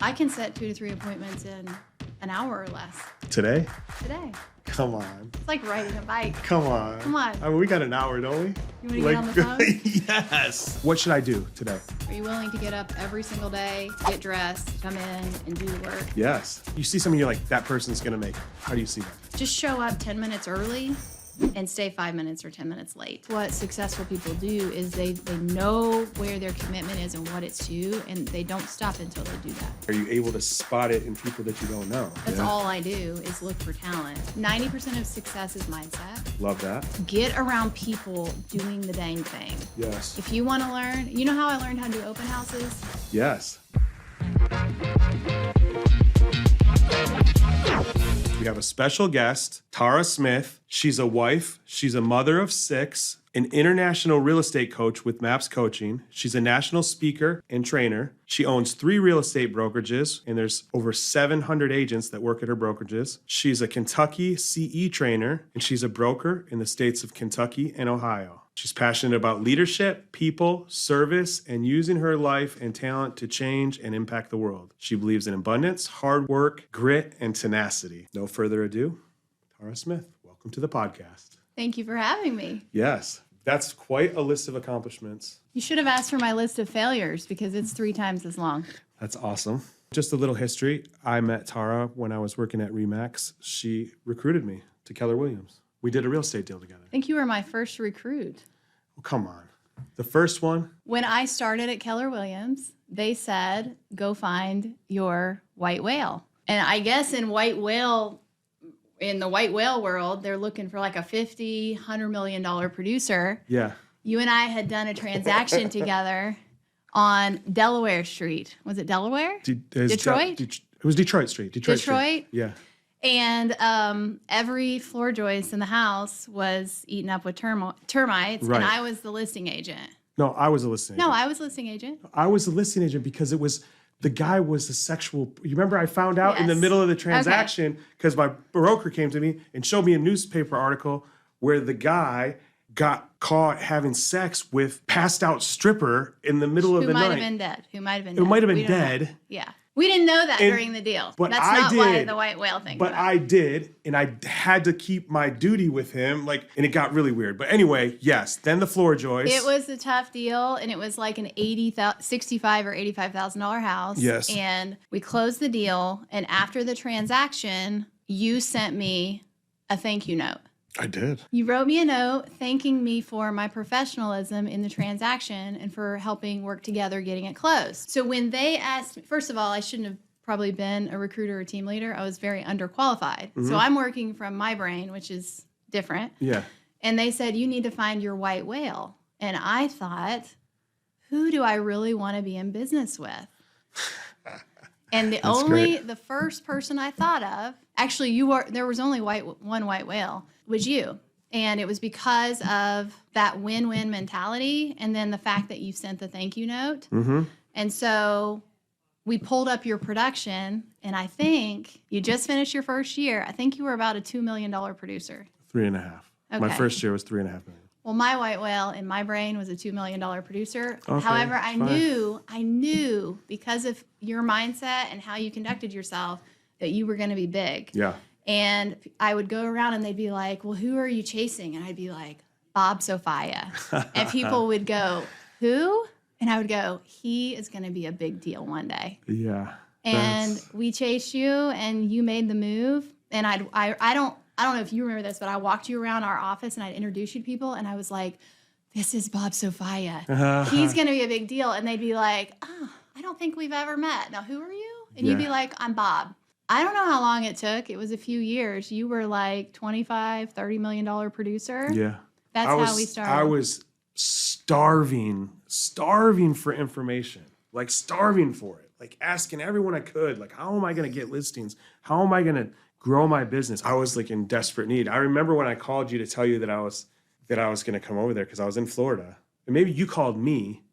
I can set 2 to 3 appointments in an hour or less Today? today. Come on. It's like riding a bike. Come on. Come on. I mean, we got an hour, don't we? You want to get on the phone? Yes. What should I do today? Are you willing to get up every single day, get dressed, come in, and do the work? Yes. You see something, you're like, that person's going to make it. How do you see that? Just show up 10 minutes early and stay 5 minutes or 10 minutes late. What successful people do is they know where their commitment is and what it's to, and they don't stop until they do that. Are you able to spot it in people that you don't know? That's all I do is look for talent. 90% of success is mindset. Love that. Get around people doing the dang thing. Yes. If you want to learn, you know how I learned how to do open houses? Yes. We have a special guest, Tara Smith. She's a wife, she's a mother of 6, an international real estate coach with MAPS Coaching. She's a national speaker and trainer. She owns 3 real estate brokerages, and there's over 700 agents that work at her brokerages. She's a Kentucky CE trainer, and she's a broker in the states of Kentucky and Ohio. She's passionate about leadership, people, service, and using her life and talent to change and impact the world. She believes in abundance, hard work, grit, and tenacity. No further ado, Tara Smith, welcome to the podcast. Thank you for having me. Yes, that's quite a list of accomplishments. You should have asked for my list of failures because it's 3 times as long. That's awesome. Just a little history. I met Tara when I was working at RE/MAX. She recruited me to Keller Williams. We did a real estate deal together. I think you were my first recruit. Well, come on. The first one? When I started at Keller Williams, they said, go find your white whale. And I guess in the white whale world, they're looking for like a $50, $100 million producer. Yeah. You and I had done a transaction together on Delaware Street. Was it Delaware? Detroit? It was Detroit Street. Detroit? Street? Yeah. And every floor joist in the house was eaten up with termites, Right. and I was the listing agent. No, I was a listing agent. No, I was listing agent. I was a listing agent because the guy was a sexual. You remember I found out in the Yes. middle of the transaction because my broker came to me and showed me a newspaper article where the guy got caught having sex with passed out stripper in the middle of the night. Who might have been dead. It might have been We don't know. dead. Yeah. We didn't know that And- during the deal. but That's I not why did. the white whale thing. But I did, and I had to keep my duty with him, and it got really weird. But anyway, yes. Then the floor joist. It was a tough deal, and it was like an $65,000 or $85,000 house. Yes. And we closed the deal, and after the transaction, you sent me a thank you note. I did. You wrote me a note thanking me for my professionalism in the transaction and for helping work together getting it closed. So when they asked me, first of all, I shouldn't have probably been a recruiter or team leader. I was very underqualified. So I'm working from my brain, which is different. Yeah. And they said, you need to find your white whale. And I thought, who do I really want to be in business with? And the first person I thought of, actually there was only one white whale, was you. And it was because of that win-win mentality and then the fact that you sent the thank you note. Mm-hmm. And so we pulled up your production, and I think you just finished your first year. I think you were about a $2 million producer. 3.5. My Okay. first year was 3.5 million. Well, my white whale in my brain was a $2 million producer. Okay, However, I fine. knew because of your mindset and how you conducted yourself that you were going to be big. Yeah. And I would go around and they'd be like, well, who are you chasing? And I'd be like, Bob Sophia. And people would go, who? And I would go, he is going to be a big deal one day. Yeah. And we chased you and you made the move. And I don't know if you remember this, but I walked you around our office and I'd introduce you to people and I was like, this is Bob Sophia. He's going to be a big deal. And they'd be like, oh, I don't think we've ever met. Now, who are you? And you'd be like, I'm Bob. I don't know how long it took. It was a few years. You were like $25-30 million producer. Yeah. That's how we started. I was starving for information, like starving for it, like asking everyone I could, like, how am I going to get listings? How am I going to grow my business? I was like in desperate need. I remember when I called you to tell you that I was going to come over there because I was in Florida. And maybe you called me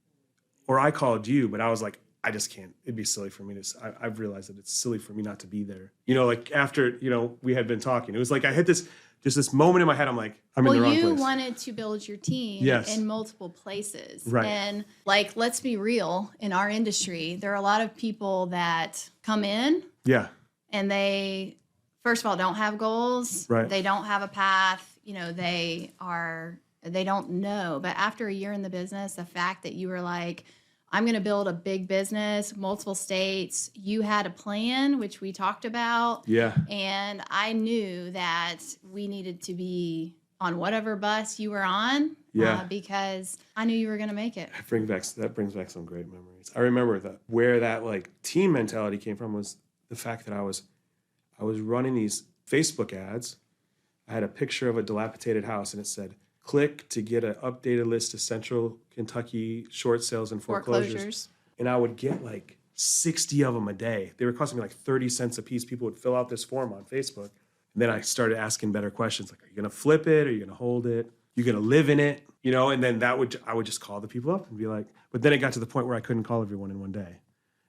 or I called you, but I was like, I just can't. It'd be silly for me to. I've realized that it's silly for me not to be there. Like after we had been talking, it was like I had this just this moment in my head. I'm like, I'm in the Well, wrong you place. wanted to build your team Yes. in multiple places. Right. And like, let's be real, in our industry, there are a lot of people that come in Yeah. and they, first of all, don't have goals. Right. They don't have a path. You know, they don't know. But after a year in the business, the fact that you were like, I'm going to build a big business, multiple states. You had a plan, which we talked about. Yeah. And I knew that we needed to be on whatever bus you were on. Yeah. Because I knew you were going to make it. That brings back some great memories. I remember that where that like team mentality came from was the fact that I was running these Facebook ads. I had a picture of a dilapidated house and it said, click to get an updated list of Central Kentucky short sales and foreclosures. And I would get like 60 of them a day. They were costing me like 30 cents a piece. People would fill out this form on Facebook. And then I started asking better questions like, are you going to flip it? Are you going to hold it? You're going to live in it? You know, and then I would just call the people up and be like, but then it got to the point where I couldn't call everyone in one day.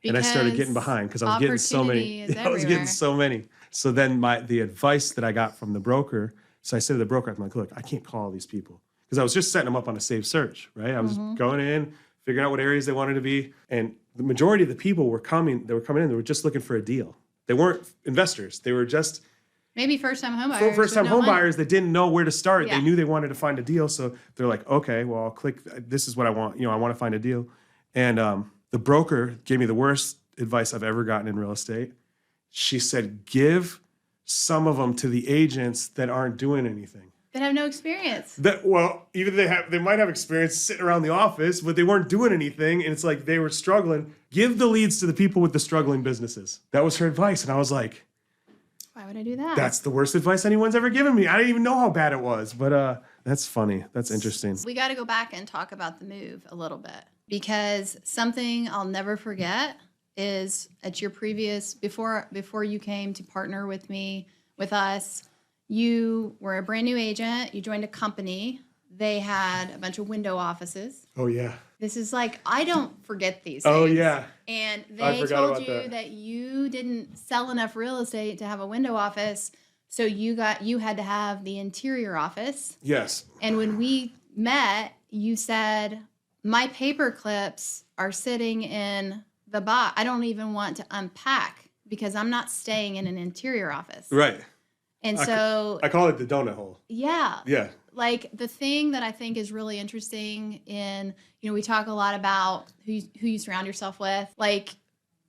And I started getting behind because I was getting so many. I was getting so many. So then the advice that I got from the broker, so I said to the broker, I'm like, look, I can't call these people. Because I was just setting them up on a safe search, right? I was going in, figuring out what areas they wanted to be. And the majority of the people were coming in, they were just looking for a deal. They weren't investors. They were just maybe first-time homebuyers. First-time home buyers that didn't know where to start. Yeah. They knew they wanted to find a deal. So they're like, okay, well, I'll click. This is what I want. I want to find a deal. And the broker gave me the worst advice I've ever gotten in real estate. She said, give some of them to the agents that aren't doing anything. That have no experience. Either they might have experience sitting around the office, but they weren't doing anything. And it's like they were struggling. Give the leads to the people with the struggling businesses. That was her advice. And I was like, why would I do that? that's the worst advice anyone's ever given me. I didn't even know how bad it was, but that's funny. That's interesting. We got to go back and talk about the move a little bit because something I'll never forget is at your previous, before you came to partner with us, you were a brand new agent. You joined a company. They had a bunch of window offices. Oh, yeah. This is like, I don't forget these things. Oh, yeah. And I they forgot told about you that. that you didn't sell enough real estate to have a window office. So you had to have the interior office. Yes. And when we met, you said, my paper clips are sitting in the box. I don't even want to unpack because I'm not staying in an interior office. Right. And so, I call it the donut hole. yeah. Yeah. Like the thing that I think is really interesting we talk a lot about who you surround yourself with. Like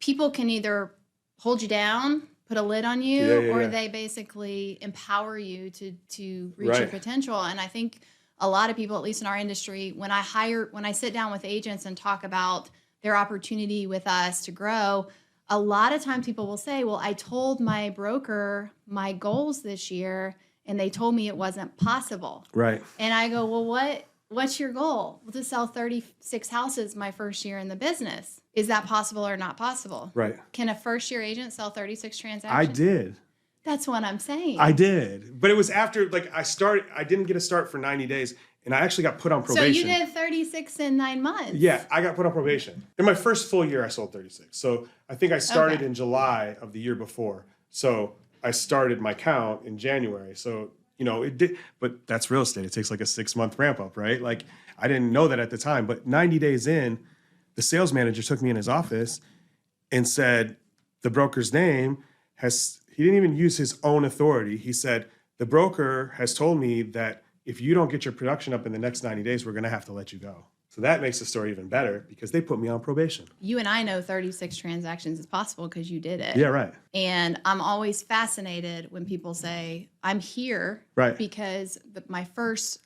people can either hold you down, put a lid on you, or they basically empower you to reach your potential. And I think a lot of people, at least in our industry, when I sit down with agents and talk about their opportunity with us to grow, a lot of times people will say, well, I told my broker my goals this year and they told me it wasn't possible. Right. And I go, well, what's your goal? Well, to sell 36 houses my first year in the business. Is that possible or not possible? Right. Can a first year agent sell 36 transactions? I did. That's what I'm saying. I did. But it was after, I didn't get a start for 90 days, and I actually got put on probation. So you did 36 in 9 months. Yeah, I got put on probation. In my first full year, I sold 36. So I think I started in July of the year before. So I started my count in January. So, it did, but that's real estate. It takes like a 6-month ramp up, right? Like I didn't know that at the time, but 90 days in, the sales manager took me in his office and said, the broker's name he didn't even use his own authority. He said, the broker has told me that if you don't get your production up in the next 90 days, we're going to have to let you go. So that makes the story even better because they put me on probation. You and I know 36 transactions is possible because you did it. Yeah, right. And I'm always fascinated when people say, I'm here because my first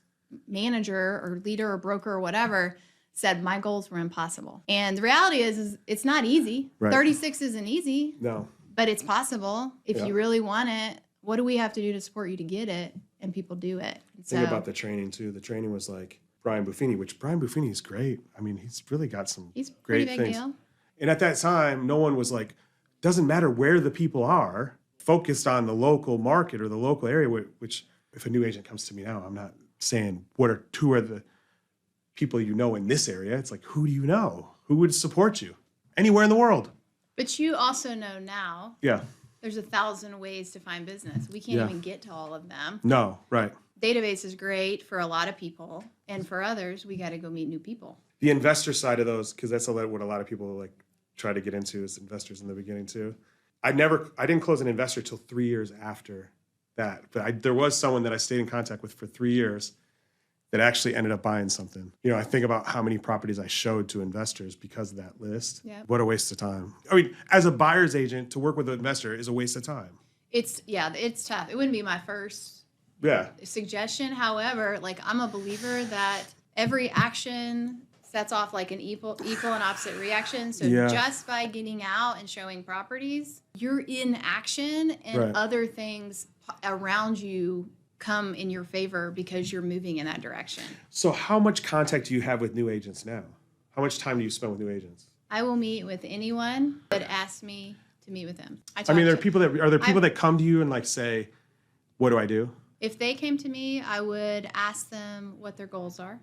manager or leader or broker or whatever said my goals were impossible. And the reality is it's not easy. Right. 36 isn't easy. No. But it's possible. If you really want it, what do we have to do to support you to get it? And people do it. Think about the training too. The training was like Brian Buffini, which Brian Buffini is great. I mean, he's really got some great pretty big things. Deal. And at that time, no one was like, doesn't matter where the people are, focused on the local market or the local area, which if a new agent comes to me now, I'm not saying who are the people in this area. It's like, who do you know? Who would support you? Anywhere in the world. But you also know now Yeah. There's 1,000 ways to find business. We can't Yeah. even get to all of them. No, right. Database is great for a lot of people, and for others, we got to go meet new people. The investor side of those, because that's what a lot of people like try to get into as investors in the beginning too. I didn't close an investor till 3 years after that, but there was someone that I stayed in contact with for 3 years that actually ended up buying something. I think about how many properties I showed to investors because of that list. Yep. What a waste of time. I mean, as a buyer's agent, to work with an investor is a waste of time. It's tough. It wouldn't be my first Yeah. suggestion. However, like I'm a believer that every action sets off like an equal and opposite reaction. So Yeah. just by getting out and showing properties, you're in action, and Right. other things around you come in your favor because you're moving in that direction. So how much contact do you have with new agents now? How much time do you spend with new agents? I will meet with anyone that asks me to meet with them. I mean, are there people I- that come to you and like say, "What do I do?" If they came to me, I would ask them what their goals are.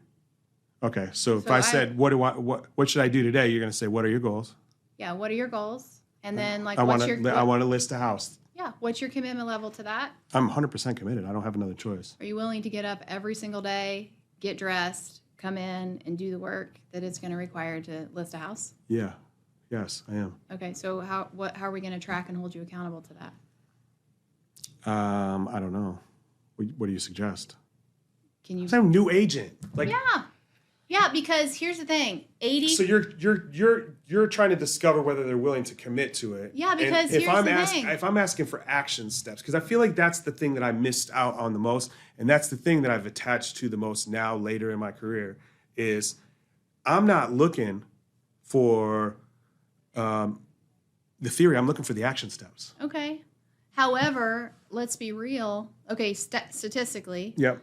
Okay, so if So I said, "What should I do today?" You're going to say, "What are your goals?" Yeah, what are your goals? And then like I what's want your to. I want to list a house. yeah, what's your commitment level to that? I'm 100% committed. I don't have another choice. Are you willing to get up every single day, get dressed, come in and do the work that it's going to require to list a house? Yeah. Yes, I am. Okay, so how are we going to track and hold you accountable to that? I don't know. What do you suggest? Can you? I'm a new agent. Like, Yeah, because here's the thing: 80. so you're trying to discover whether they're willing to commit to it. Yeah, And because if here's I'm the thing. if I'm asking for action steps, because I feel like that's the thing that I missed out on the most, and that's the thing that I've attached to the most now later in my career, is I'm not looking for the theory. I'm looking for the action steps. Okay. However, let's be real. Okay, statistically, Yep.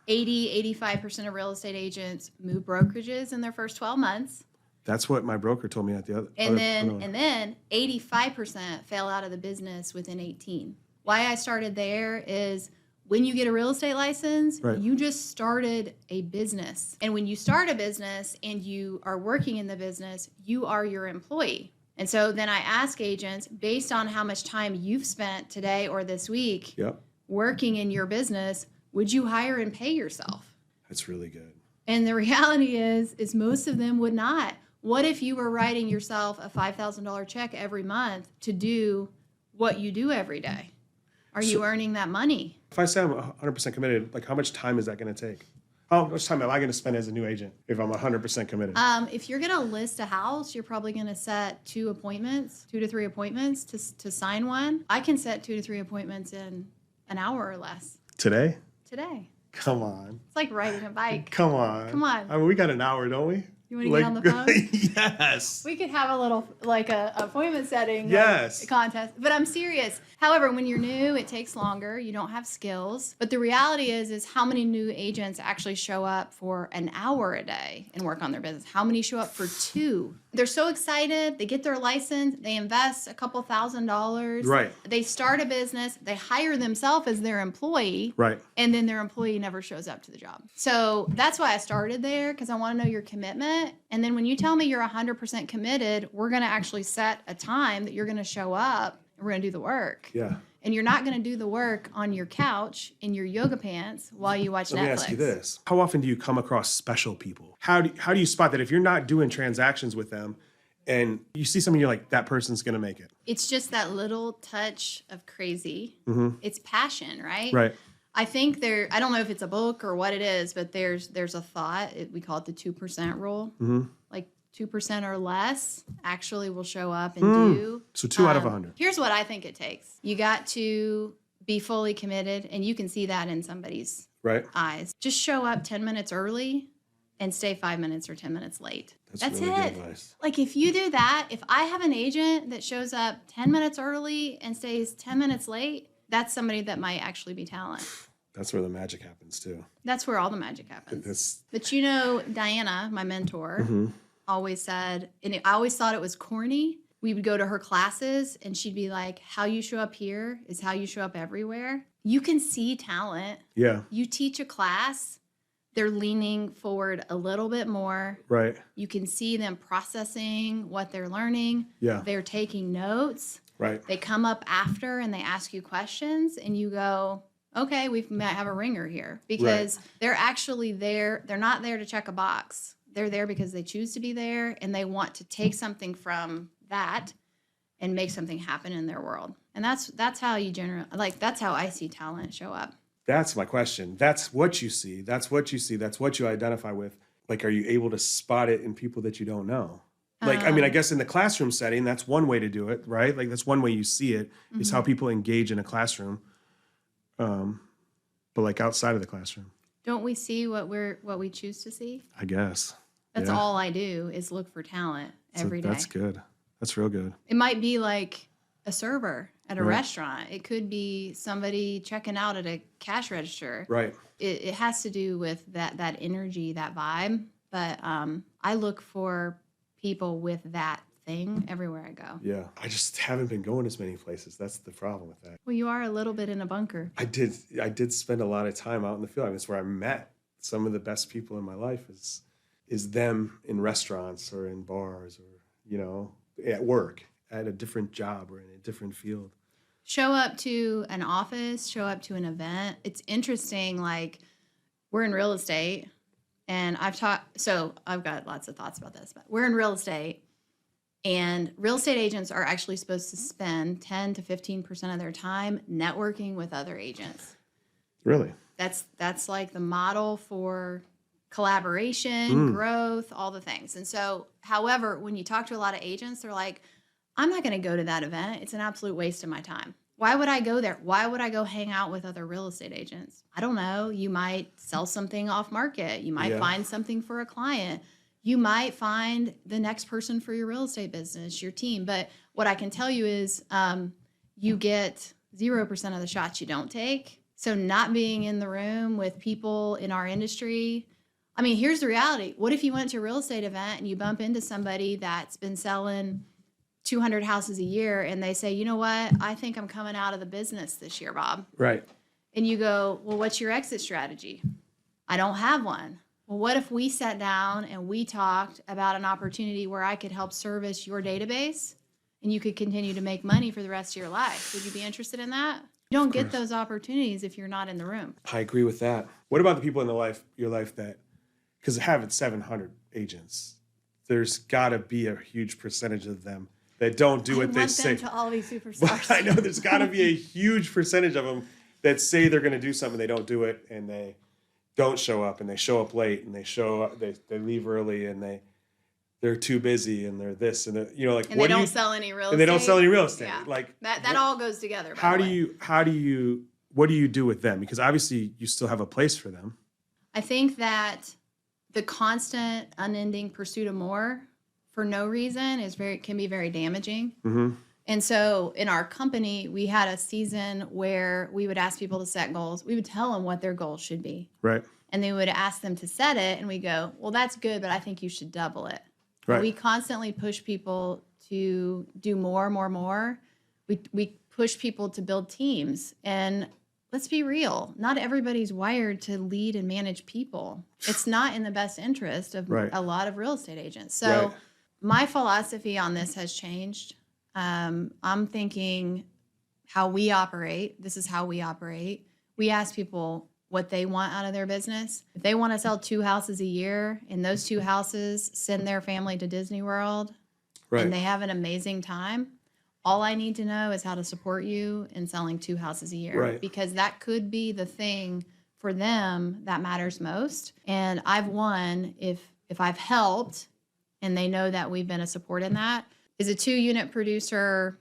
85% of real estate agents move brokerages in their first 12 months. That's what my broker told me at the other. And other- then 85% fail out of the business within 18. Why I started there is when you get a real estate license, Right. you just started a business. And when you start a business and you are working in the business, you are your employee. And so then I ask agents, based on how much time you've spent today or this week Yep. working in your business, would you hire and pay yourself? That's really good. And the reality is most of them would not. What if you were writing yourself a $5,000 check every month to do what you do every day? Are you earning that money? If I say I'm 100% committed, like how much time is that going to take? How much time am I going to spend as a new agent if I'm 100% committed? If you're going to list a house, you're probably going to set 2 to 3 appointments to sign one. I can set 2 to 3 appointments in an hour or less Today? today. Come on. It's like riding a bike. Come on. Come on. I mean, we got an hour, don't we? You want to get on the phone? Yes. We could have a little, like a appointment setting Yes. contest. But I'm serious. However, when you're new, it takes longer. You don't have skills. But the reality is how many new agents actually show up for an hour a day and work on their business? How many show up for 2? They're so excited. They get their license. They invest a couple $1,000s. Right. They start a business. They hire themselves as their employee. Right. And then their employee never shows up to the job. So that's why I started there, because I want to know your commitment. And then when you tell me you're 100% committed, we're going to actually set a time that you're going to show up and we're going to do the work. Yeah. And you're not going to do the work on your couch in your yoga pants while you watch Netflix. Let me ask you this. How often do you come across special people? How do you spot that if you're not doing transactions with them and you see something, you're like, that person's going to make it? It's just that little touch of crazy. It's passion, right? Right. I think I don't know if it's a book or what it is, but there's a thought. We call it the 2% rule. Like 2% or less actually will show up and do. So 2 out of 100. Here's what I think it takes. You got to be fully committed, and you can see that in somebody's Right. eyes. Just show up 10 minutes early and stay 5 minutes or 10 minutes late. That's really it. good advice. Like if you do that, if I have an agent that shows up 10 minutes early and stays 10 minutes late, that's somebody that might actually be talent. That's where the magic happens too. That's where all the magic happens. It's, But you know, Diana, my mentor, always said, and I always thought it was corny. We would go to her classes and she'd be like, how you show up here is how you show up everywhere. You can see talent. yeah. You teach a class, they're leaning forward a little bit more. Right. You can see them processing what they're learning. Yeah. They're taking notes. Right. They come up after and they ask you questions, and you go, okay, we might have a ringer here, because they're actually there. They're not there to check a box. They're there because they choose to be there, and they want to take something from that and make something happen in their world. And that's how you that's how I see talent show up. That's my question. That's what you see. That's what you see. That's what you identify with. Like, are you able to spot it in people that you don't know? Like, I mean, I guess in the classroom setting, that's one way to do it, right? Like, that's one way you see it, is how people engage in a classroom. But like outside of the classroom, don't we see what we choose to see? I guess. That's all I do is look for talent every day. That's good. That's real good. It might be like a server at a restaurant. It could be somebody checking out at a cash register. Right. It has to do with that energy, that vibe. But I look for people with that thing everywhere I go. Yeah. I just haven't been going as many places. That's the problem with that. Well, you are a little bit in a bunker. I did spend a lot of time out in the field. I mean, it's where I met some of the best people in my life is them in restaurants or in bars or, you know, at work, at a different job or in a different field. Show up to an office, show up to an event. It's interesting, like, we're in real estate, and I've got lots of thoughts about this, but we're in real estate, and real estate agents are actually supposed to spend 10 to 15% of their time networking with other agents. Really? That's like the model for collaboration, growth, all the things. And so, however, when you talk to a lot of agents, they're like, I'm not going to go to that event. It's an absolute waste of my time. Why would I go there? Why would I go hang out with other real estate agents? I don't know. You might sell something off market. You might find something for a client. You might find the next person for your real estate business, your team. But what I can tell you is you get 0% of the shots you don't take. So not being in the room with people in our industry, I mean, here's the reality. What if you went to a real estate event and you bump into somebody that's been selling 200 houses a year, and they say, you know what, I think I'm coming out of the business this year, Bob. Right. And you go, well, what's your exit strategy? I don't have one. Well, what if we sat down and we talked about an opportunity where I could help service your database and you could continue to make money for the rest of your life? Would you be interested in that? You don't get those opportunities if you're not in the room. I agree with that. What about the people in your life that, because having 700 agents, there's got to be a huge percentage of them that don't do what they say. I want them to all be superstars. I know there's got to be a huge percentage of them that say they're going to do something, they don't do it, and they don't show up, and they show up late, and they leave early, and they're too busy, and they're this, and you know, like, and they don't sell any real estate. And they don't sell any real estate. Yeah. Like that all goes together. What do you do with them? Because obviously you still have a place for them. I think that the constant, unending pursuit of more for no reason can be very damaging. Mm-hmm. And so in our company, we had a season where we would ask people to set goals. We would tell them what their goals should be. Right. And they would ask them to set it, and we go, well, that's good, but I think you should double it. Right. We constantly push people to do more. We push people to build teams. And let's be real, not everybody's wired to lead and manage people. It's not in the best interest of a lot of real estate agents. So my philosophy on this has changed. I'm thinking how we operate. This is how we operate. We ask people what they want out of their business. If they want to sell 2 houses a year, and those 2 houses send their family to Disney World, and they have an amazing time, all I need to know is how to support you in selling 2 houses a year, because that could be the thing for them that matters most. And I've won if I've helped, and they know that we've been a support in that. Is a 2-unit producer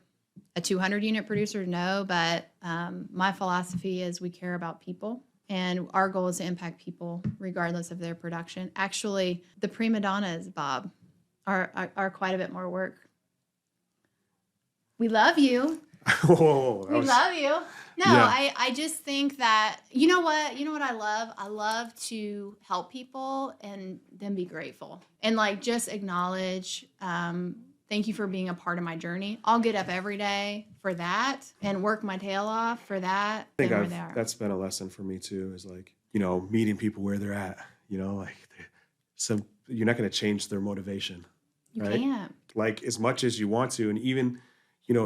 a 200-unit producer? No, but my philosophy is we care about people, and our goal is to impact people regardless of their production. Actually, the prima donnas, Bob, are quite a bit more work. We love you. We love you. No, yeah. I just think that, you know what I love? I love to help people and then be grateful and like just acknowledge, thank you for being a part of my journey. I'll get up every day for that and work my tail off for that. I think that's been a lesson for me too, is like, meeting people where they're at, like you're not going to change their motivation. You right? can't. Like as much as you want to. And even,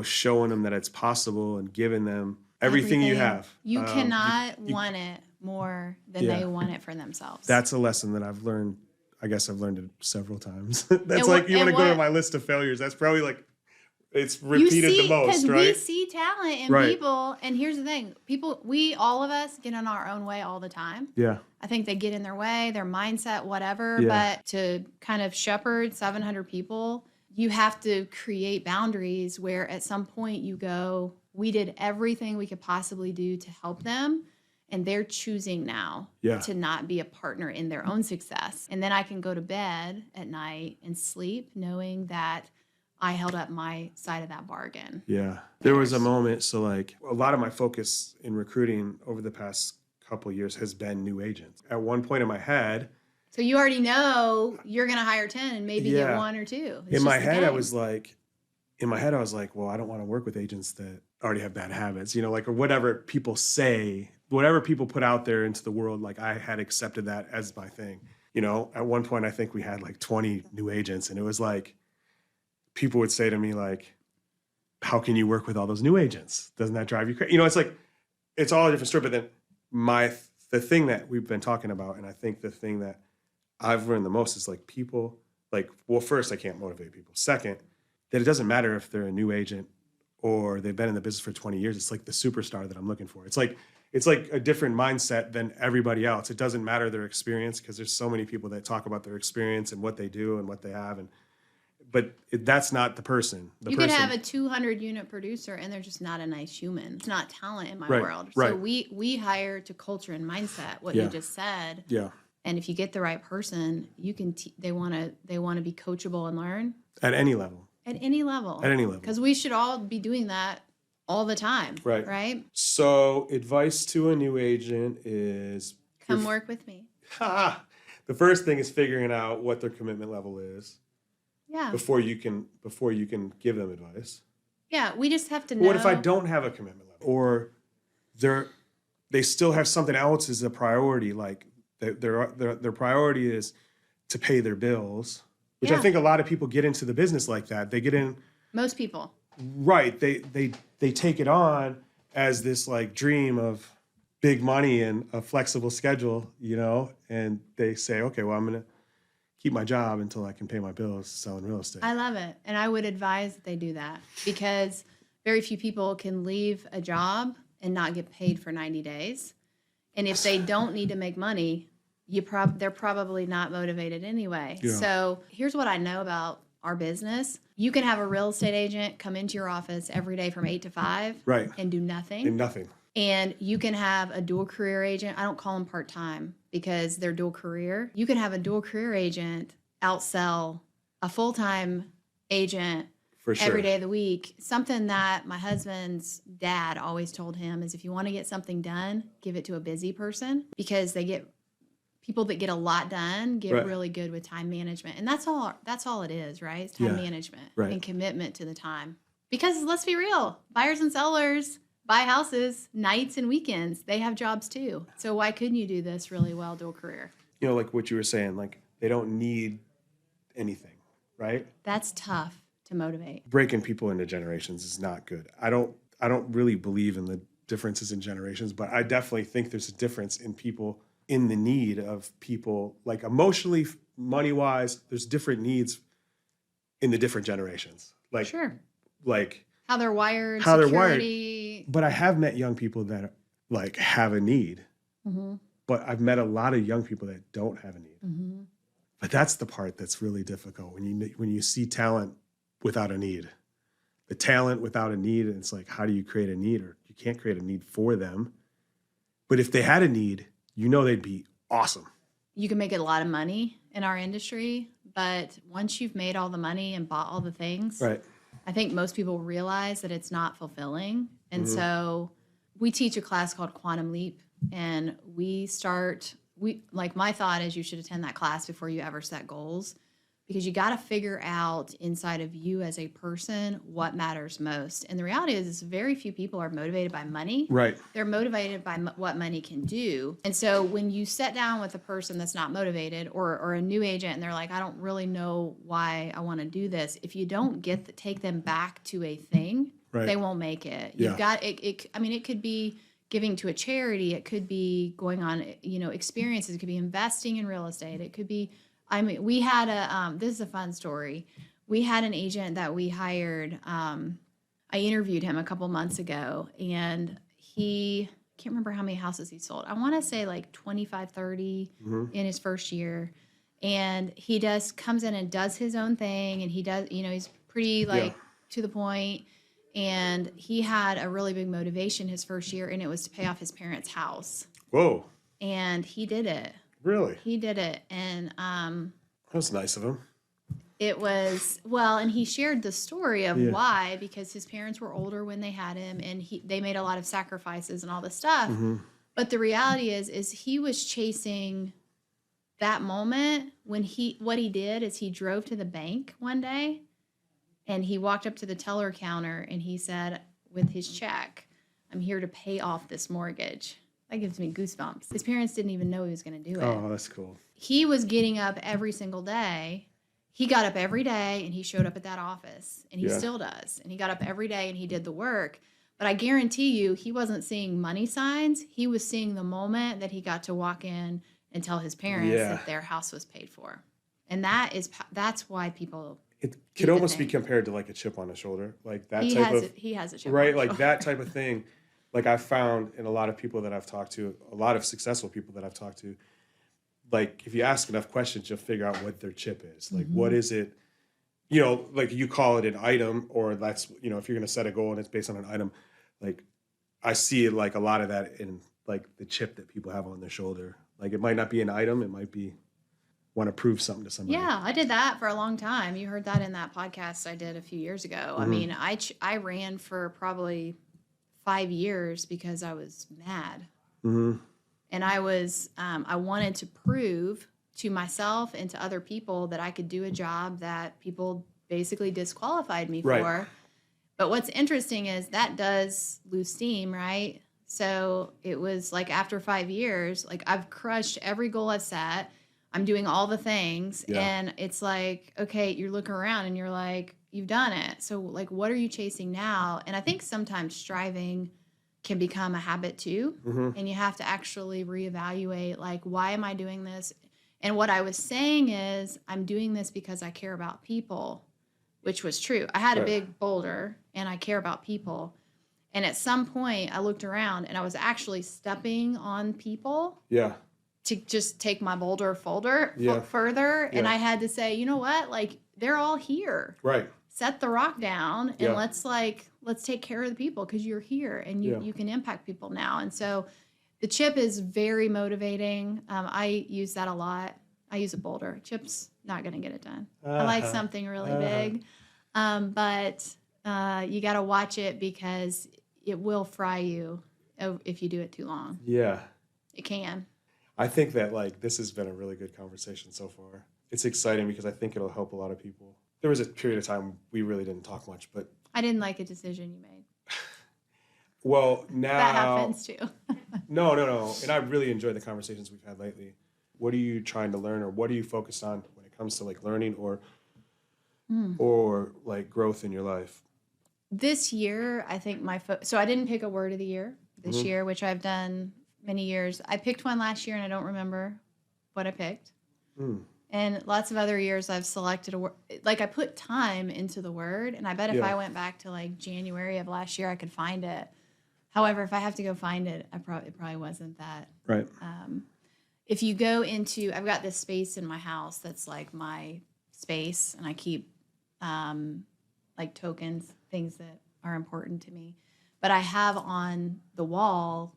showing them that it's possible and giving them everything you have. You cannot want it more than they want it for themselves. That's a lesson that I've learned. I guess I've learned it several times. That's And you want to go to what- my list of failures. That's probably like it's repeated the most, because right? we see talent in Right. people, and here's the thing: all of us get in our own way all the time. Yeah. I think they get in their way, their mindset, whatever. Yeah. But to kind of shepherd 700 people, you have to create boundaries where at some point you go, we did everything we could possibly do to help them. And they're choosing now Yeah. to not be a partner in their own success. And then I can go to bed at night and sleep knowing that I held up my side of that bargain. Yeah. There was a moment. So, like, a lot of my focus in recruiting over the past couple of years has been new agents. At one point in my head, So you already know you're going to hire 10 and maybe Yeah. get 1 or 2. It's in my just the head, I game. was like, well, I don't want to work with agents that already have bad habits, or whatever people say, whatever people put out there into the world. Like, I had accepted that as my thing. At one point, I think we had like 20 new agents, and it was like, people would say to me, like, how can you work with all those new agents? Doesn't that drive you crazy? It's like, it's all a different story. But then the thing that we've been talking about, and I think the thing that I've learned the most is like people, like, well, first, I can't motivate people. Second, that it doesn't matter if they're a new agent or they've been in the business for 20 years. It's like the superstar that I'm looking for. It's like a different mindset than everybody else. It doesn't matter their experience, because there's so many people that talk about their experience and what they do and what they have. But that's not the person. You could have a 200 unit producer and they're just not a nice human. It's not talent in my Right, world. right. So we hire to culture and mindset, what Yeah. you just said. Yeah. And if you get the right person, you can they want to be coachable and learn At any level. at any level. At any level. Because we should all be doing that all the time. Right. Right? So advice to a new agent is Come work with me. the first thing is figuring out what their commitment level is Yeah. before you can give them advice. Yeah. We just have to know. What if I don't have a commitment level, or they still have something else as a priority? Like their priority is to pay their bills, which I Yeah. think a lot of people get into the business like that. They get in, Most people. right. They take it on as this like dream of big money and a flexible schedule, and they say, okay, well, I'm going to keep my job until I can pay my bills selling real estate. I love it. And I would advise that they do that, because very few people can leave a job and not get paid for 90 days. And if they don't need to make money, they're probably not motivated anyway. Yeah. So here's what I know about our business. You can have a real estate agent come into your office every day from 8 to 5 Right. and do nothing. And nothing. And you can have a dual career agent. I don't call them part-time because they're dual career. You can have a dual career agent outsell a full-time agent For sure. every day of the week. Something that my husband's dad always told him is, if you want to get something done, give it to a busy person, because people that get a lot done get Right. really good with time management. And that's all it is, right? It's time Yeah. management Right. and commitment to the time. Because let's be real, buyers and sellers buy houses nights and weekends. They have jobs too. So why couldn't you do this really well dual career? Like what you were saying, like they don't need anything, right? That's tough to motivate. Breaking people into generations is not good. I don't really believe in the differences in generations, but I definitely think there's a difference in people, in the need of people, like emotionally, money-wise, there's different needs in the different generations. Like, Sure. like How they're wired, How they're wired. security. but I have met young people that like have a need, Mm-hmm. but I've met a lot of young people that don't have a need. Mm-hmm. But that's the part that's really difficult when you see talent without a need. The talent without a need, and it's like, how do you create a need? Or you can't create a need for them. But if they had a need, they'd be awesome. You can make a lot of money in our industry, but once you've made all the money and bought all the things, Right. I think most people realize that it's not fulfilling. And Mm-hmm. so we teach a class called Quantum Leap, and my thought is you should attend that class before you ever set goals. because you got to figure out inside of you as a person what matters most. And the reality is very few people are motivated by money. Right. They're motivated by what money can do. And so when you sit down with a person that's not motivated, or a new agent, and they're like, I don't really know why I want to do this, if you don't take them back to a thing, Right. they won't make it. Yeah. You've got it. I mean, it could be giving to a charity. It could be going on, experiences. It could be investing in real estate. It could be, I mean, we had this is a fun story. We had an agent that we hired. I interviewed him a couple months ago, and I can't remember how many houses he sold. I want to say like 25, 30 in his first year. And he comes in and does his own thing. And he does, he's pretty to the point. And he had a really big motivation his first year, and it was to pay off his parents' house. Whoa. And he did it. Really? He did it. And that was nice of him. it was, and he shared the story of why, because his parents were older when they had him, and they made a lot of sacrifices and all this stuff. But the reality is he was chasing that moment when what he did is he drove to the bank one day, and he walked up to the teller counter and he said, with his check, I'm here to pay off this mortgage. That gives me goosebumps. His parents didn't even know he was going to do it. Oh, that's cool. He was getting up every single day. He got up every day and he showed up at that office, and he still does. And he got up every day and he did the work. But I guarantee you, he wasn't seeing money signs. He was seeing the moment that he got to walk in and tell his parents that their house was paid for. And that's why people... It could almost be compared to like a chip on the shoulder, like that he has a chip right, on his like shoulder. that type of thing. Like I found in a lot of people that I've talked to, a lot of successful people that I've talked to, like if you ask enough questions, you'll figure out what their chip is. Like what is it? Like you call it an item, or that's if you're going to set a goal and it's based on an item. Like I see like a lot of that in like the chip that people have on their shoulder. Like it might not be an item, it might be want to prove something to somebody. Yeah, I did that for a long time. You heard that in that podcast I did a few years ago. I mean, I ran for probably 5 years because I was mad. And I wanted to prove to myself and to other people that I could do a job that people basically disqualified me for. But what's interesting is that does lose steam, right? So it was like after 5 years, like I've crushed every goal I've set. I'm doing all the things, and it's like, okay, you look around and you're like, you've done it. So like, what are you chasing now? And I think sometimes striving can become a habit too. And you have to actually reevaluate, like, why am I doing this? And what I was saying is I'm doing this because I care about people, which was true. I had a big boulder and I care about people. And at some point I looked around and I was actually stepping on people. To just take my boulder further. And I had to say, you know what? Like, they're all here. Right. Set the rock down and let's take care of the people, because you're here and you can impact people now. And so the chip is very motivating. I use that a lot. I use a boulder. Chip's not going to get it done. I like something really big. But you got to watch it, because it will fry you if you do it too long. Yeah. It can. I think that like this has been a really good conversation so far. It's exciting because I think it'll help a lot of people. There was a period of time we really didn't talk much, but I didn't like a decision you made. Well, now That happens too. No. And I really enjoyed the conversations we've had lately. What are you trying to learn, or what are you focused on when it comes to like learning or like growth in your life? This year, I think so I didn't pick a word of the year this year, which I've done many years. I picked one last year and I don't remember what I picked. And lots of other years I've selected a word. Like I put time into the word, and I bet if I went back to like January of last year, I could find it. However, if I have to go find it, it probably wasn't that. Right. If you go into, I've got this space in my house that's like my space, and I keep like tokens, things that are important to me. But I have on the wall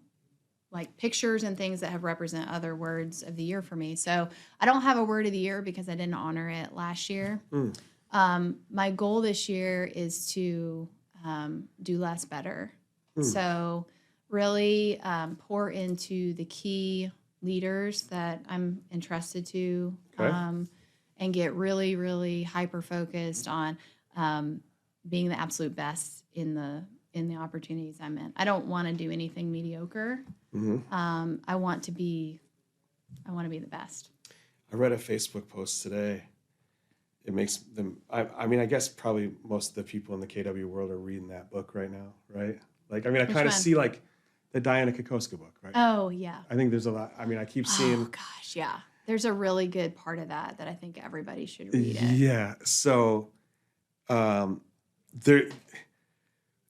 like pictures and things that have represent other words of the year for me. So I don't have a word of the year because I didn't honor it last year. My goal this year is to do less better. So really pour into the key leaders that I'm entrusted to. and get really, really hyper focused on being the absolute best in the opportunities I'm in. I don't want to do anything mediocre. I want to be the best. I read a Facebook post today. It makes them, I mean, I guess probably most of the people in the KW world are reading that book right now, right? Like, I mean, I Which kind of one? see like the Diana Kokoska book, right? Oh, yeah. I think there's a lot. I mean, I keep seeing. Oh, gosh, yeah. There's a really good part of that I think everybody should read it. Yeah. So there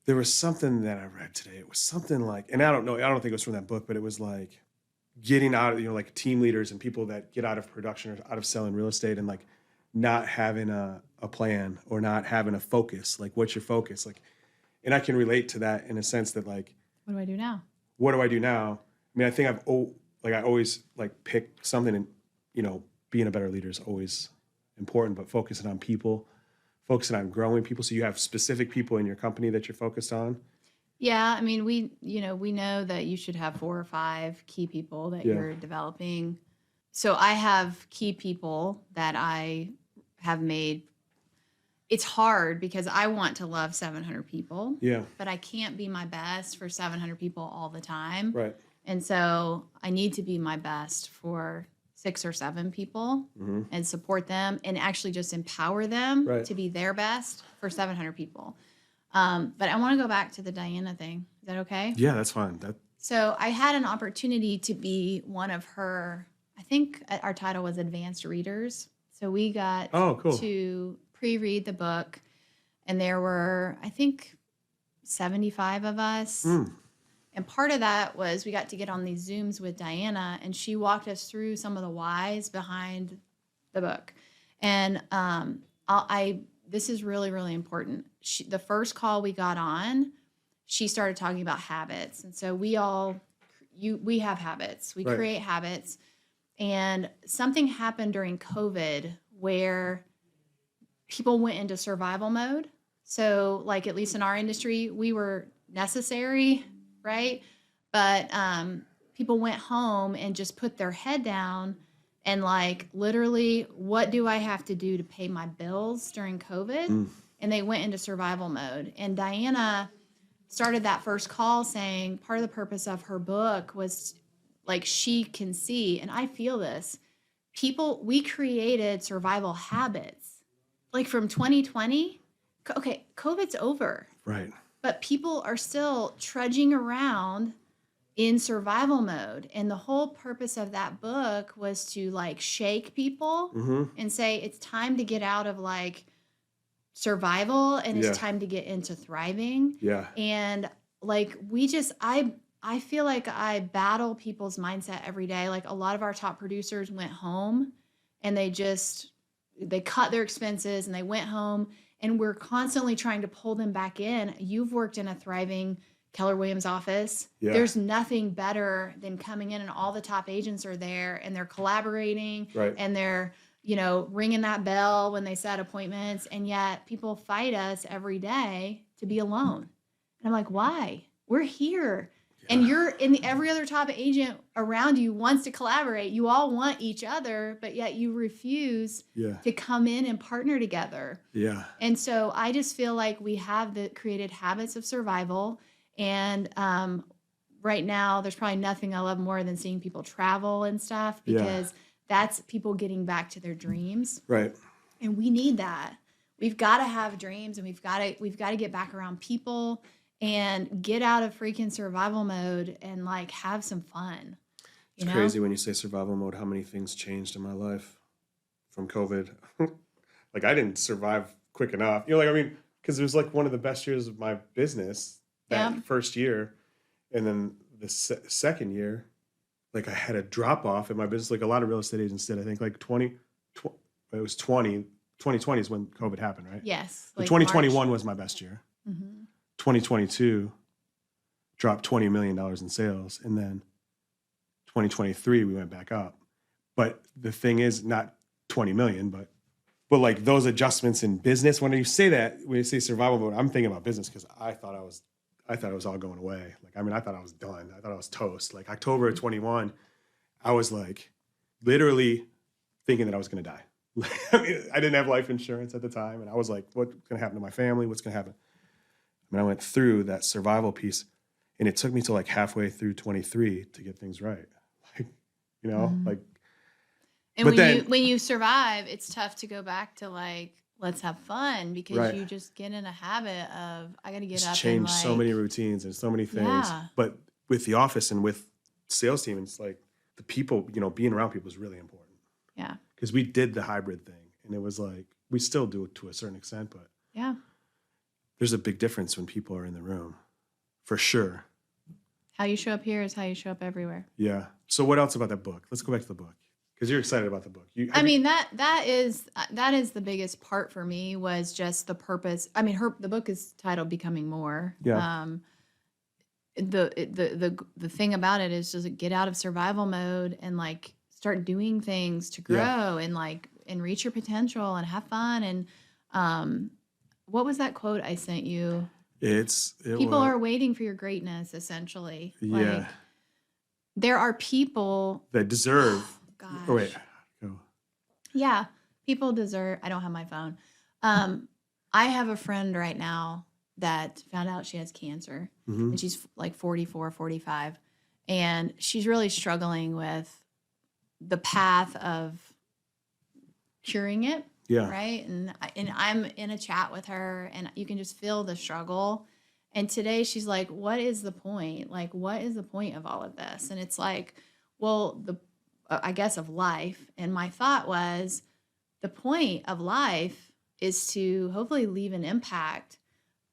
was something that I read today. It was something like, and I don't know, I don't think it was from that book, but it was like getting out of, like team leaders and people that get out of production or out of selling real estate and like not having a plan or not having a focus. Like, what's your focus? Like, and I can relate to that in a sense that like, What do I do now? what do I do now? I mean, I think I always like pick something and, being a better leader is always important, but focusing on people, focusing on growing people. So you have specific people in your company that you're focused on. Yeah, I mean, we know that you should have 4 or 5 key people that you're developing. So I have key people that I have made. It's hard because I want to love 700 people. Yeah. But I can't be my best for 700 people all the time. Right. And so I need to be my best for 6 or 7 people and support them and actually just empower them to be their best for 700 people. But I want to go back to the Diana thing. Is that okay? Yeah, that's fine. So I had an opportunity to be one of her, I think our title was Advanced Readers. So we got to pre-read the book, and there were, I think, 75 of us. And part of that was we got to get on these Zooms with Diana, and she walked us through some of the whys behind the book. And this is really, really important. The first call we got on, she started talking about habits. And so we have habits. We create habits. And something happened during COVID where people went into survival mode. So like, at least in our industry, we were necessary, right? But people went home and just put their head down and like, literally, what do I have to do to pay my bills during COVID? And they went into survival mode. And Diana started that first call saying part of the purpose of her book was like, she can see, and I feel this, we created survival habits. Like from 2020, okay, COVID's over. Right. But people are still trudging around in survival mode. And the whole purpose of that book was to like shake people and say, it's time to get out of like survival and it's time to get into thriving. Yeah. And like, I feel like I battle people's mindset every day. Like a lot of our top producers went home and they cut their expenses and they went home, and we're constantly trying to pull them back in. You've worked in a thriving Keller Williams office. Yeah. There's nothing better than coming in and all the top agents are there and they're collaborating and they're, ringing that bell when they set appointments. And yet people fight us every day to be alone. And I'm like, why? We're here. And every other top agent around you wants to collaborate. You all want each other, but yet you refuse to come in and partner together. Yeah. And so I just feel like we have created habits of survival. And right now, there's probably nothing I love more than seeing people travel and stuff, because that's people getting back to their dreams. Right. And we need that. We've got to have dreams, and we've got to get back around people and get out of freaking survival mode and like have some fun. It's crazy when you say survival mode, how many things changed in my life from COVID. Like I didn't survive quick enough. Because it was like one of the best years of my business that first year. And then the second year, like I had a drop off in my business. Like a lot of real estate agents did. I think like 2020 is when COVID happened, right? Yes. Like 2021 was my best year. 2022 dropped $20 million in sales. And then 2023, we went back up. But the thing is, not 20 million, but like those adjustments in business, when you say survival mode, I'm thinking about business because I thought it was all going away. I thought I was done. I thought I was toast. Like October of 21, I was like literally thinking that I was going to die. I mean, I didn't have life insurance at the time. And I was like, what's going to happen to my family? What's going to happen? I mean, I went through that survival piece, and it took me to like halfway through 23 to get things right. Like, you know, like, And but then, when you survive, it's tough to go back to like, let's have fun, because right. you just get in a habit of, I got to get It's up and changed like, so many routines and so many things. Yeah. But with the office and with sales team, it's like the people, you know, being around people is really important. Yeah. Because we did the hybrid thing, and it was like, we still do it to a certain extent, but Yeah. there's a big difference when people are in the room, for sure. How you show up here is how you show up everywhere. Yeah. So what else about that book? Let's go back to the book, because you're excited about the book. I mean, that is the biggest part for me, was just the purpose. I mean, the book is titled Becoming More. Yeah. The thing about it is just get out of survival mode and like start doing things to grow and like and reach your potential and have fun. And what was that quote I sent you? People are waiting for your greatness, essentially. Yeah. Like, there are people that deserve. Gosh. Oh, wait. Go. Yeah, people deserve. I don't have my phone. I have a friend right now that found out she has cancer, and she's like 44, 45, and she's really struggling with the path of curing it. Yeah. Right. And I'm in a chat with her, and you can just feel the struggle. And today she's like, what is the point? Like, what is the point of all of this? And it's like, well, I guess of life. And my thought was, the point of life is to hopefully leave an impact.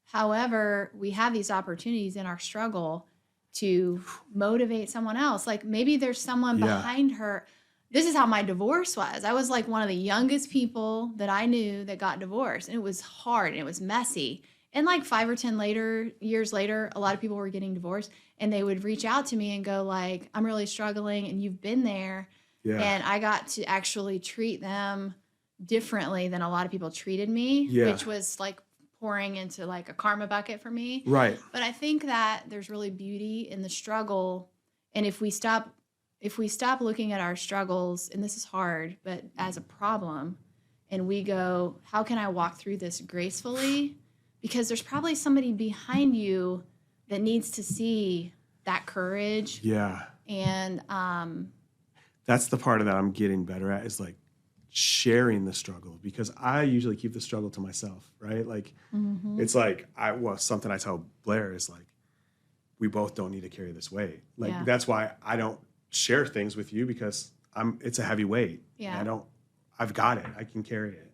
However, we have these opportunities in our struggle to motivate someone else. Like maybe there's someone behind her. This is how my divorce was. I was like one of the youngest people that I knew that got divorced. And it was hard and it was messy. And like 5 or 10 years later, a lot of people were getting divorced, and they would reach out to me and go like, I'm really struggling, and you've been there. Yeah. And I got to actually treat them differently than a lot of people treated me, which was like pouring into like a karma bucket for me. Right. But I think that there's really beauty in the struggle. And if we stop looking at our struggles, and this is hard, but as a problem, and we go, how can I walk through this gracefully? Because there's probably somebody behind you that needs to see that courage. Yeah. And that's the part of that I'm getting better at, is like sharing the struggle, because I usually keep the struggle to myself, right? Like it's like something I tell Blair is like, we both don't need to carry this weight. Like that's why I don't share things with you, because it's a heavy weight. Yeah. I've got it. I can carry it.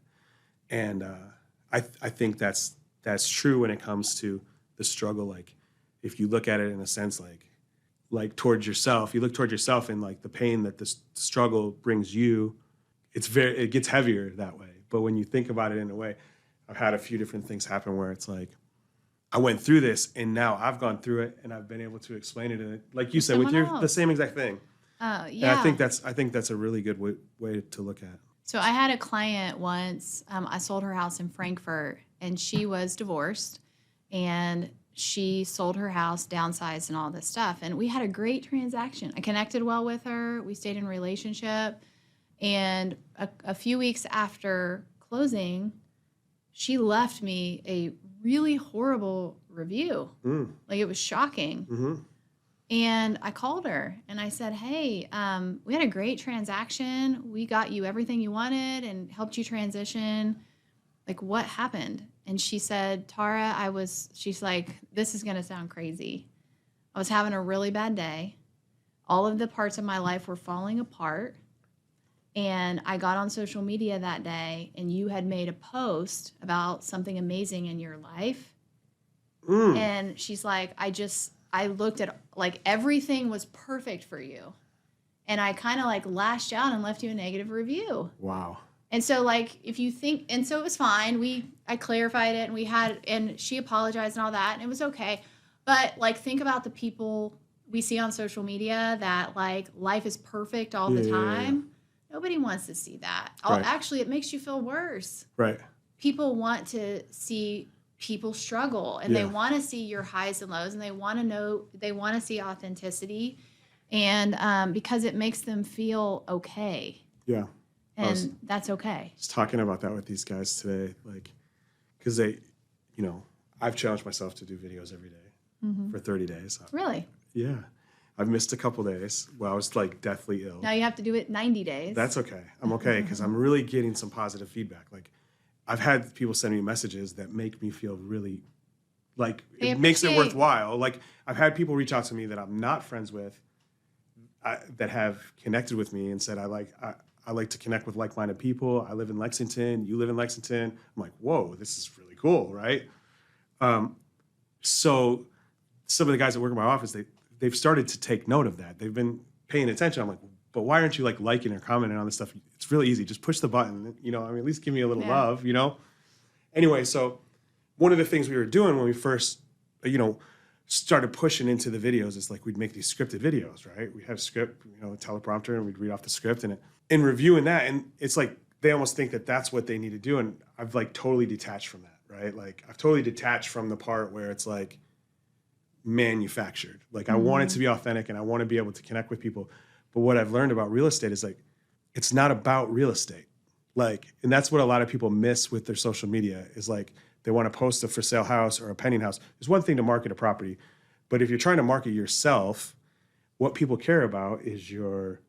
And I think that's true when it comes to the struggle. Like if you look at it in a sense, like towards yourself, you look towards yourself, and like the pain that this struggle brings you, it gets heavier that way. But when you think about it in a way, I've had a few different things happen where it's like, I went through this, and now I've gone through it, and I've been able to explain it. And like you said, with the same exact thing. Yeah. And I think that's a really good way to look at. So I had a client once. I sold her house in Frankfurt, and she was divorced, and she sold her house, downsized, and all this stuff. And we had a great transaction. I connected well with her. We stayed in a relationship. And a few weeks after closing, she left me a really horrible review. Like it was shocking. And I called her and I said, hey, we had a great transaction. We got you everything you wanted and helped you transition. Like, what happened? And she said, Tara, she's like, this is going to sound crazy. I was having a really bad day. All of the parts of my life were falling apart. And I got on social media that day, and you had made a post about something amazing in your life. And she's like, I looked at, like, everything was perfect for you. And I kind of, like, lashed out and left you a negative review. Wow. And so, like, if you think, and so it was fine. I clarified it, and she apologized and all that, and it was okay. But, like, think about the people we see on social media that, like, life is perfect all the time. Yeah. Nobody wants to see that. Right. Actually, it makes you feel worse. Right. People want to see people struggle, and they want to see your highs and lows, and they want to see authenticity, and because it makes them feel okay. Yeah. And that's okay. Just talking about that with these guys today, like, because they, you know, I've challenged myself to do videos every day for 30 days. Really? Yeah. I've missed a couple days where I was like deathly ill. Now you have to do it 90 days. That's okay. I'm okay because I'm really getting some positive feedback. Like, I've had people send me messages that make me feel really, like, it makes it worthwhile. Like, I've had people reach out to me that I'm not friends with that have connected with me and said, I like to connect with like-minded people. I live in Lexington. You live in Lexington. I'm like, whoa, this is really cool, right? So some of the guys that work in my office, they've started to take note of that. They've been paying attention. I'm like, but why aren't you like liking or commenting on this stuff? It's really easy. Just push the button. You know, I mean, at least give me a little love. You know. Anyway, so one of the things we were doing when we first, you know, started pushing into the videos is like we'd make these scripted videos, right? We'd have a script, you know, a teleprompter, and we'd read off the script, and in reviewing that, and it's like they almost think that that's what they need to do, and I've like totally detached from that, right? Like I've totally detached from the part where it's like manufactured. Like I want it to be authentic, and I want to be able to connect with people. But what I've learned about real estate is like it's not about real estate. Like, and that's what a lot of people miss with their social media is like they want to post a for sale house or a pending house. It's one thing to market a property, but if you're trying to market yourself, what people care about is your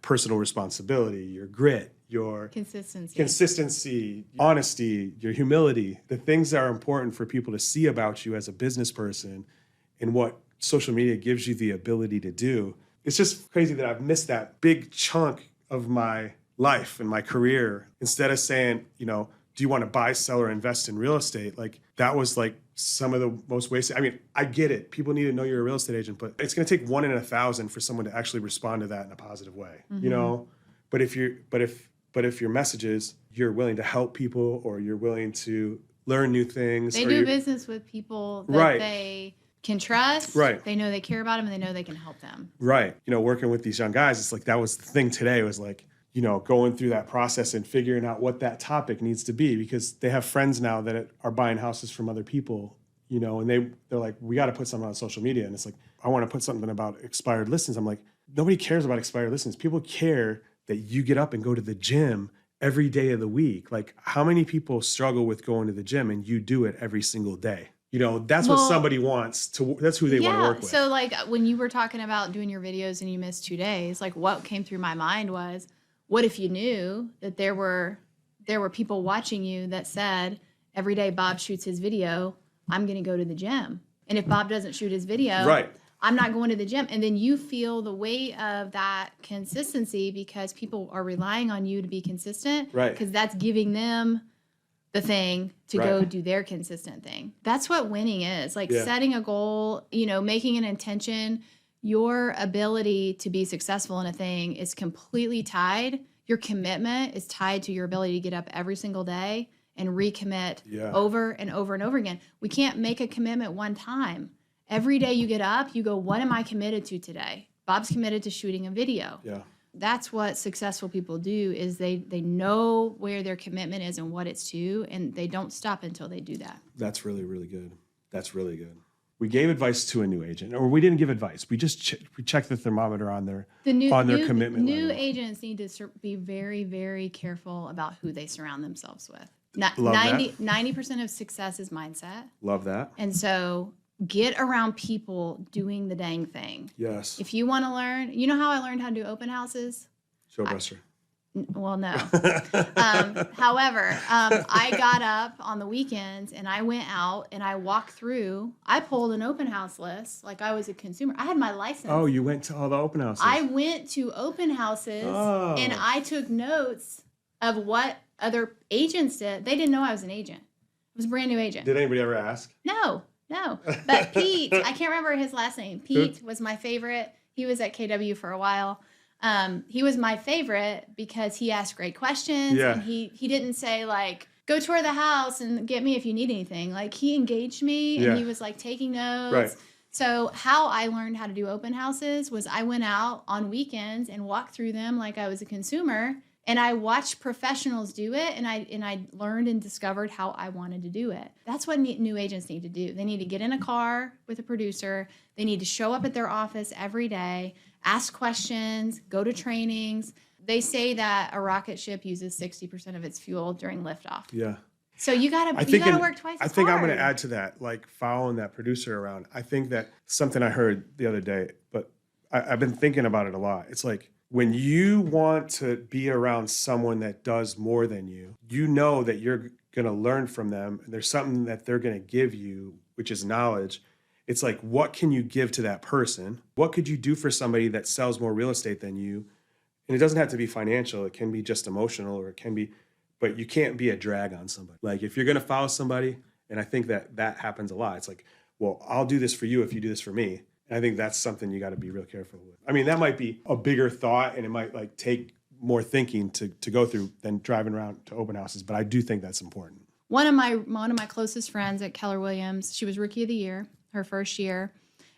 personal responsibility, your grit, your consistency, honesty, your humility, the things that are important for people to see about you as a business person, and what social media gives you the ability to do. It's just crazy that I've missed that big chunk of my life and my career. Instead of saying, you know, do you want to buy, sell, or invest in real estate? Like that was like some of the most wasted. I mean, I get it. People need to know you're a real estate agent, but it's going to take 1 in 1,000 for someone to actually respond to that in a positive way, you know? But if your message is you're willing to help people or you're willing to learn new things. They do business with people that they can trust. Right. They know they care about them and they know they can help them. Right. You know, working with these young guys, it's like that was the thing today was like, you know, going through that process and figuring out what that topic needs to be because they have friends now that are buying houses from other people, you know, and they're like, we got to put something on social media. And it's like, I want to put something about expired listings. I'm like, nobody cares about expired listings. People care that you get up and go to the gym every day of the week. Like how many people struggle with going to the gym and you do it every single day? You know, that's what somebody wants to, that's who they want to work with. So like when you were talking about doing your videos and you missed 2 days, like what came through my mind was, what if you knew that there were people watching you that said, every day Bob shoots his video, I'm going to go to the gym. And if Bob doesn't shoot his video, I'm not going to the gym. And then you feel the weight of that consistency because people are relying on you to be consistent. Right. Because that's giving them the thing to go do their consistent thing. That's what winning is. Like setting a goal, you know, making an intention. Your ability to be successful in a thing is completely tied. Your commitment is tied to your ability to get up every single day and recommit over and over and over again. We can't make a commitment one time. Every day you get up, you go, what am I committed to today? Bob's committed to shooting a video. Yeah. That's what successful people do is they know where their commitment is and what it's to, and they don't stop until they do that. That's really, really good. That's really good. We gave advice to a new agent, or we didn't give advice. We just we checked the thermometer on their commitment New level. Agents need to be very, very careful about who they surround themselves with. 90% of success is mindset. Love that. And so get around people doing the dang thing. Yes. If you want to learn, you know how I learned how to do open houses? Showbuster. Well, no. However, I got up on the weekends and I went out and I walked through. I pulled an open house list like I was a consumer. I had my license. Oh, you went to all the open houses. I went to open houses and I took notes of what other agents did. They didn't know I was an agent. I was a brand new agent. Did anybody ever ask? No. But Pete, I can't remember his last name. Pete was my favorite. He was at KW for a while. He was my favorite because he asked great questions and he didn't say like, go tour the house and get me if you need anything. Like he engaged me and he was like taking notes. Right. So how I learned how to do open houses was I went out on weekends and walked through them like I was a consumer, and I watched professionals do it, and I learned and discovered how I wanted to do it. That's what new agents need to do. They need to get in a car with a producer. They need to show up at their office every day, ask questions, go to trainings. they say that a rocket ship uses 60% of its fuel during liftoff. Yeah. So you gotta work twice as I think I'm hard. going to add to that, like following that producer around. I think that something I heard the other day, but I've been thinking about it a lot. It's like when you want to be around someone that does more than you, you know that you're going to learn from them. And there's something that they're going to give you, which is knowledge. It's like, what can you give to that person? What could you do for somebody that sells more real estate than you? And it doesn't have to be financial. It can be just emotional, or it can be, but you can't be a drag on somebody. Like if you're going to follow somebody, and I think that happens a lot. It's like, well, I'll do this for you if you do this for me. And I think that's something you got to be real careful with. I mean, that might be a bigger thought, and it might like take more thinking to go through than driving around to open houses. But I do think that's important. One of my closest friends at Keller Williams, she was Rookie of the Year her first year,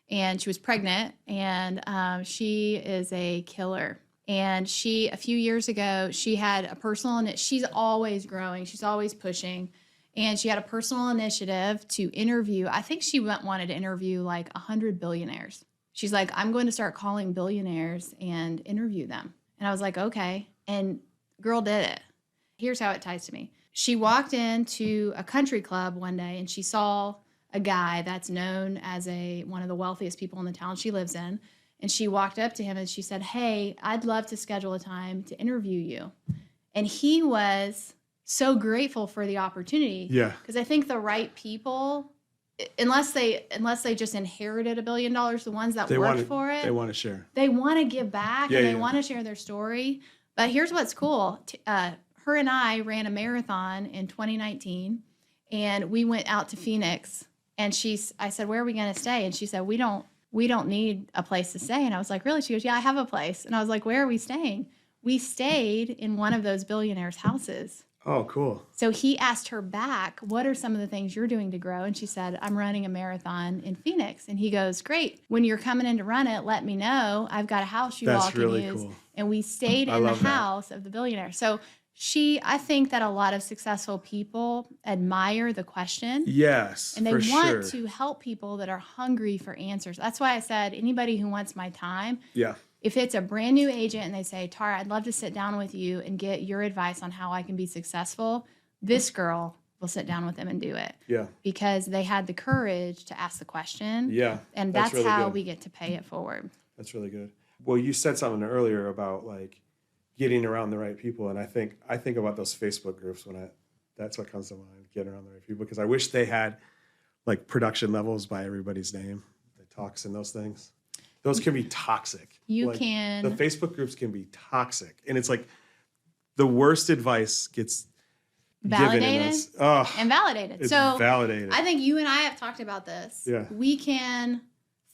and she was pregnant, and she is a killer. And a few years ago, she had a personal, and she's always growing, she's always pushing, and she had a personal initiative to interview. I think she wanted to interview like 100 billionaires. She's like, I'm going to start calling billionaires and interview them. And I was like, okay. And girl did it. Here's how it ties to me. She walked into a country club one day, and she saw a guy that's known as one of the wealthiest people in the town she lives in. And she walked up to him and she said, hey, I'd love to schedule a time to interview you. And he was so grateful for the opportunity. Yeah. Because I think the right people, unless they just inherited $1 billion, the ones that worked for it, they want to share. They want to give back, and they want to share their story. But here's what's cool. Her and I ran a marathon in 2019, and we went out to Phoenix. And I said, where are we going to stay? And she said, we don't need a place to stay. And I was like, really? She goes, yeah, I have a place. And I was like, where are we staying? We stayed in one of those billionaires' houses. Oh, cool. So he asked her back, what are some of the things you're doing to grow? And she said, I'm running a marathon in Phoenix. And he goes, great. When you're coming in to run it, let me know. I've got a house you all can really use. Cool. And we stayed in the house of the billionaire. So I think that a lot of successful people admire the question. Yes, and they want to help people that are hungry for answers. That's why I said anybody who wants my time. Yeah. If it's a brand new agent and they say, Tara, I'd love to sit down with you and get your advice on how I can be successful, this girl will sit down with them and do it. Yeah. Because they had the courage to ask the question. Yeah. And that's really how good. we get to pay it forward. That's really good. Well, you said something earlier about like getting around the right people. And I think about those Facebook groups that's what comes to mind, getting around the right people, because I wish they had like production levels by everybody's name, the talks and those things. Those can be toxic. The Facebook groups can be toxic. And it's like the worst advice gets validated and validated. It's so validated. I think you and I have talked about this. Yeah. We can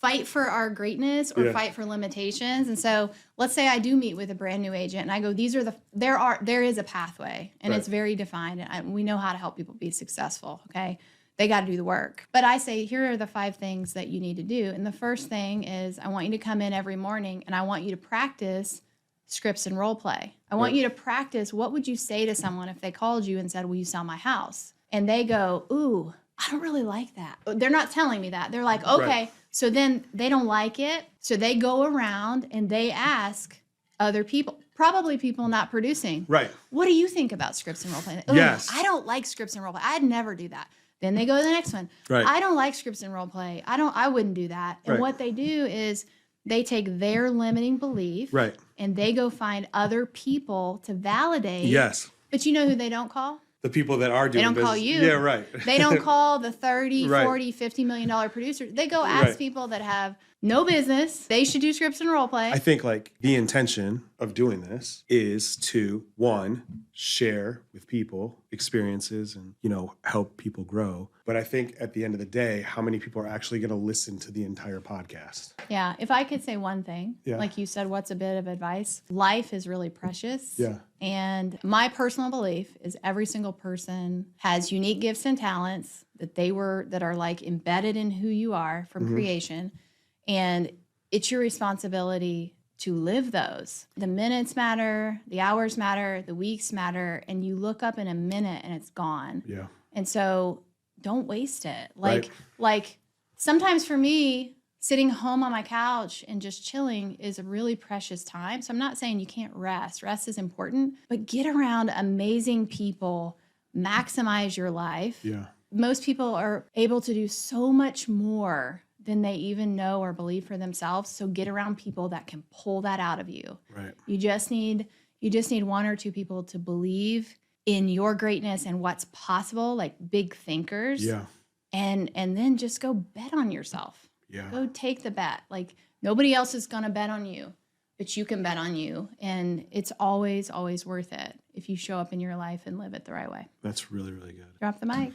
fight for our greatness or fight for limitations. And so let's say I do meet with a brand new agent and I go, there is a pathway and it's very defined. And we know how to help people be successful. Okay. They got to do the work. But I say, here are the 5 things that you need to do. And the first thing is I want you to come in every morning and I want you to practice scripts and role play. I want you to practice, what would you say to someone if they called you and said, will you sell my house? And they go, ooh, I don't really like that. They're not telling me that. They're like, okay. Right. So then they don't like it. So they go around and they ask other people, probably people not producing. Right. What do you think about scripts and role play? Yes. I don't like scripts and role play. I'd never do that. Then they go to the next one. Right. I don't like scripts and role play. I wouldn't do that. And what they do is they take their limiting belief and they go find other people to validate. Yes. But you know who they don't call? The people that are doing business. They don't call you. Yeah, right. They don't call the 30, 40, $50 million producers. They go ask people that have no business. They should do scripts and role play. I think like the intention of doing this is to, one, share with people experiences and, help people grow. But I think at the end of the day, how many people are actually going to listen to the entire podcast? Yeah. If I could say one thing, like you said, what's a bit of advice? Life is really precious. Yeah. And my personal belief is every single person has unique gifts and talents that are like embedded in who you are from creation. And it's your responsibility to live those. The minutes matter, the hours matter, the weeks matter, and you look up in a minute and it's gone. Yeah. And so don't waste it. Like sometimes for me, sitting home on my couch and just chilling is a really precious time. So I'm not saying you can't rest. Rest is important, but get around amazing people, maximize your life. Yeah. Most people are able to do so much more than they even know or believe for themselves. So get around people that can pull that out of you. Right. You just need one or two people to believe in your greatness and what's possible, like big thinkers. Yeah. And then just go bet on yourself. Yeah. Go take the bet. Like nobody else is going to bet on you, but you can bet on you. And it's always, always worth it if you show up in your life and live it the right way. That's really, really good. Drop the mic.